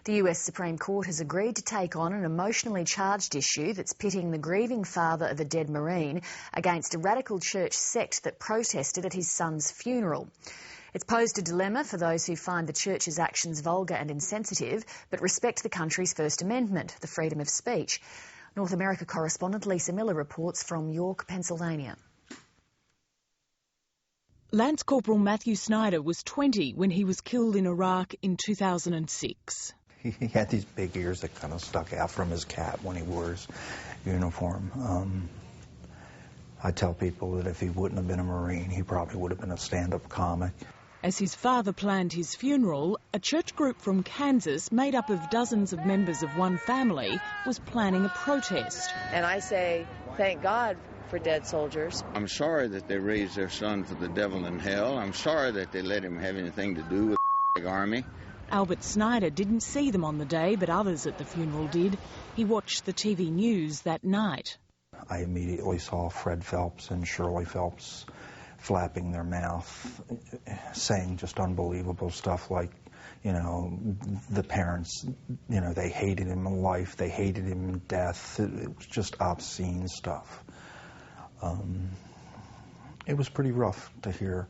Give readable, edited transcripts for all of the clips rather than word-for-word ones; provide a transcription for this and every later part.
The US Supreme Court has agreed to take on an emotionally charged issue that's pitting the grieving father of a dead Marine against a radical church sect that protested at his son's funeral. It's posed a dilemma for those who find the church's actions vulgar and insensitive, but respect the country's First Amendment, the freedom of speech. North America correspondent Lisa Miller reports from York, Pennsylvania. Lance Corporal Matthew Snyder was 20 when he was killed in Iraq in 2006. He had these big ears that kind of stuck out from his cap when he wore his uniform. I tell people that if he wouldn't have been a Marine, he probably would have been a stand-up comic. As his father planned his funeral, a church group from Kansas, made up of dozens of members of one family, was planning a protest. And I say, thank God for dead soldiers. I'm sorry that they raised their son for the devil in hell. I'm sorry that they let him have anything to do with the army. Albert Snyder didn't see them on the day, but others at the funeral did. He watched the TV news that night. I immediately saw Fred Phelps and Shirley Phelps flapping their mouth, saying just unbelievable stuff like, you know, the parents, you know, they hated him in life, they hated him in death. It was just obscene stuff. It was pretty rough to hear.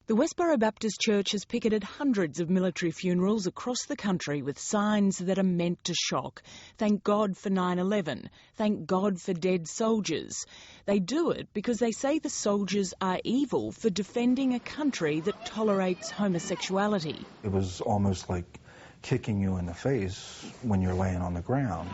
The Westboro Baptist Church has picketed hundreds of military funerals across the country with signs that are meant to shock. Thank God for 9/11. Thank God for dead soldiers. They do it because they say the soldiers are evil for defending a country that tolerates homosexuality. It was almost like kicking you in the face when you're laying on the ground.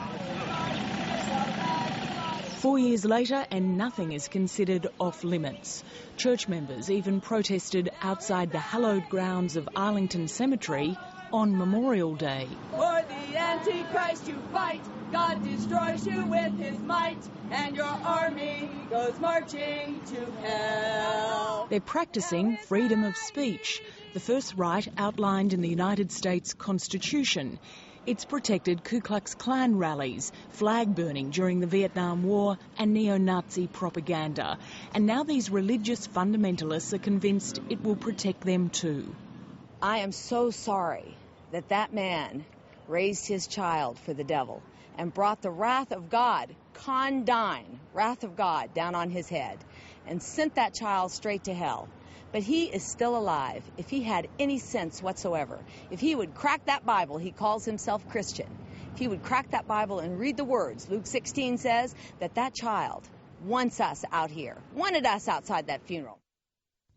4 years later, and nothing is considered off limits. Church members even protested outside the hallowed grounds of Arlington Cemetery on Memorial Day. For the Antichrist you fight, God destroys you with his might, and your army goes marching to hell. They're practicing freedom of speech, the first right outlined in the United States Constitution. It's protected Ku Klux Klan rallies, flag burning during the Vietnam War and neo-Nazi propaganda. And now these religious fundamentalists are convinced it will protect them too. I am so sorry that that man raised his child for the devil and brought the wrath of God, condign wrath of God, down on his head and sent that child straight to hell. But he is still alive. If he had any sense whatsoever, if he would crack that Bible, he calls himself Christian. If he would crack that Bible and read the words, Luke 16 says that child wants us out here, wanted us outside that funeral.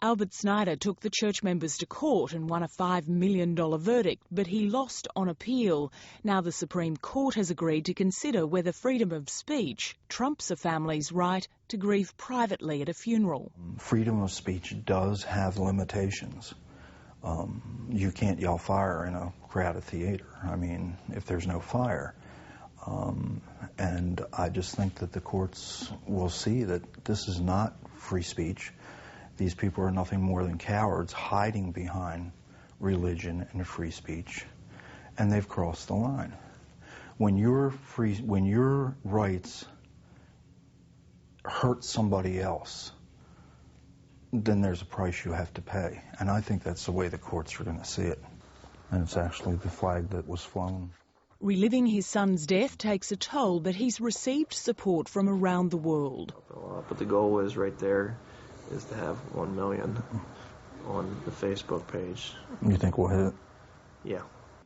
Albert Snyder took the church members to court and won a $5 million verdict, but he lost on appeal. Now the Supreme Court has agreed to consider whether freedom of speech trumps a family's right to grieve privately at a funeral. Freedom of speech does have limitations. You can't yell fire in a crowded theater, I mean, if there's no fire. And I just think that the courts will see that this is not free speech. These people are nothing more than cowards hiding behind religion and free speech, and they've crossed the line. When your rights hurt somebody else, then there's a price you have to pay, and I think that's the way the courts are going to see it. And it's actually the flag that was flown. Reliving his son's death takes a toll, but he's received support from around the world. But the goal is right there, is to have 1 million on the Facebook page. You think we'll hit it? Yeah.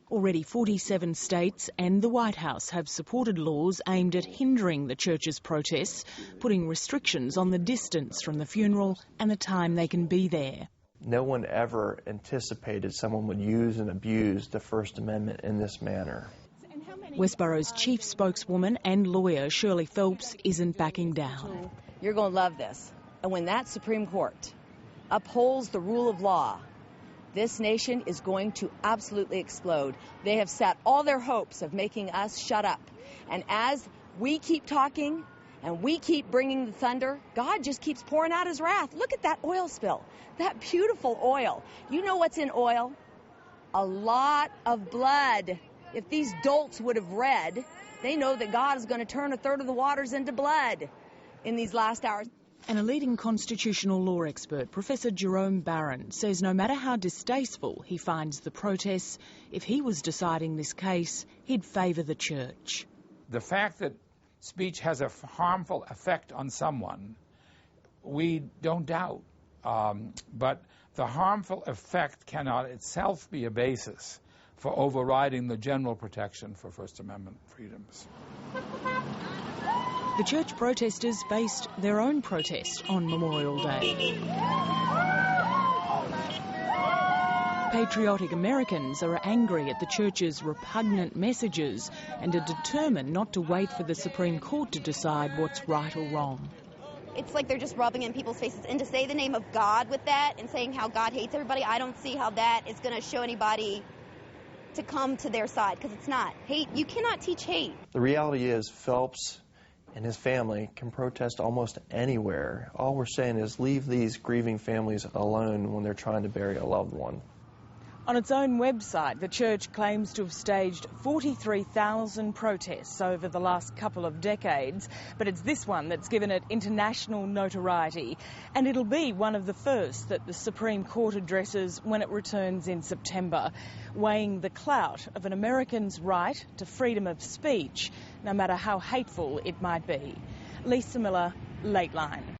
Already 47 states and the White House have supported laws aimed at hindering the church's protests, putting restrictions on the distance from the funeral and the time they can be there. No one ever anticipated someone would use and abuse the First Amendment in this manner. Westboro's chief spokeswoman and lawyer Shirley Phelps isn't backing down. You're going to love this. And when that Supreme Court upholds the rule of law, this nation is going to absolutely explode. They have set all their hopes of making us shut up. And as we keep talking and we keep bringing the thunder, God just keeps pouring out his wrath. Look at that oil spill, that beautiful oil. You know what's in oil? A lot of blood. If these dolts would have read, they know that God is going to turn a third of the waters into blood in these last hours. And a leading constitutional law expert, Professor Jerome Barron, says no matter how distasteful he finds the protests, if he was deciding this case, he'd favour the church. The fact that speech has a harmful effect on someone, we don't doubt. But the harmful effect cannot itself be a basis for overriding the general protection for First Amendment freedoms. The church protesters based their own protest on Memorial Day. Patriotic Americans are angry at the church's repugnant messages and are determined not to wait for the Supreme Court to decide what's right or wrong. It's like they're just rubbing in people's faces. And to say the name of God with that and saying how God hates everybody, I don't see how that is going to show anybody to come to their side, because it's not. Hate, you cannot teach hate. The reality is Phelps and his family can protest almost anywhere. All we're saying is leave these grieving families alone when they're trying to bury a loved one. On its own website, the church claims to have staged 43,000 protests over the last couple of decades, but it's this one that's given it international notoriety, and it'll be one of the first that the Supreme Court addresses when it returns in September, weighing the clout of an American's right to freedom of speech, no matter how hateful it might be. Lisa Miller, Lateline.